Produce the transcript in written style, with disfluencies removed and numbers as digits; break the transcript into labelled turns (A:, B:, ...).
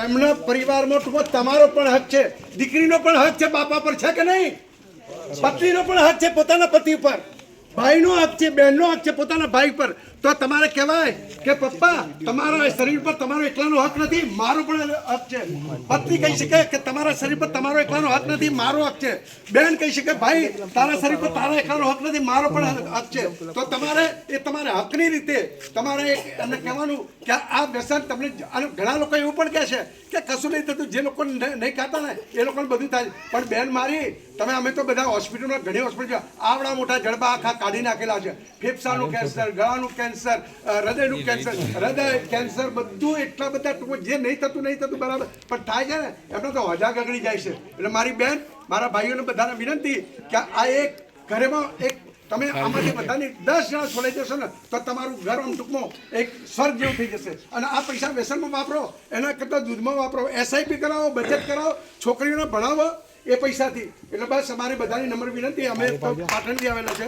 A: એમના પરિવારમાં તમારો પણ હક છે, દીકરીનો પણ હક છે બાપા પર, છે કે નહીં? પત્નીનો પણ હક છે પોતાના પતિ પર, ભાઈનો હક છે, બહેનનો હક છે પોતાના ભાઈ પર. તો તમારે કહેવાય કે પપ્પા તમારા શરીર પર તમારો એકલાનો હક નથી, મારો પણ હક છે. પત્ની કહી શકે કે તમારા શરીર પર તમારો એકલાનો હક નથી, મારો હક છે. બહેન કહી શકે ભાઈ તારા શરીર પર તારા એકલાનો હક નથી, મારો પણ હક છે. તો તમારે એ તમારા હકની રીતે તમારે એને કહેવાનું કે આ વ્યસન તમને. અને ઘણા લોકો એવું પણ કહે છે કે કશું નહીં થતું, જે લોકો નહીં ખાતા ને એ લોકોને બધું થાય. પણ બેન મારી, તમે અમે તો બધા હોસ્પિટલમાં ઘણી હોસ્પિટલ આવડા મોટા જડબા આખા કાઢી નાખેલા છે. ફેફસાનું કેન્સર, ગળાનું કેન્સર, હૃદયનું કેન્સર, હૃદય કેન્સર, બધું એટલા બધા ટૂંકો જે નહીં થતું બરાબર પણ થાય છે ને એમને તો હજા ગગડી જાય છે. એટલે મારી બેન, મારા ભાઈઓને બધાને વિનંતી કે આ એક ઘરેમાં એક તમે આમાંથી બધાની 10 જણા છોડાઈ જશો ને તો તમારું ઘર આમ ટૂંકમાં એક સ્વર્ગ જેવું થઈ જશે. અને આ પૈસા વ્યસનમાં વાપરો એના કરતાં દૂધમાં વાપરો, SIP કરાવો, બચત કરાવો, છોકરીઓને ભણાવો એ પૈસાથી. એટલે બસ અમારી બધાની નમ્ર વિનંતી, અમે તો પાટણથી આવેલા છે.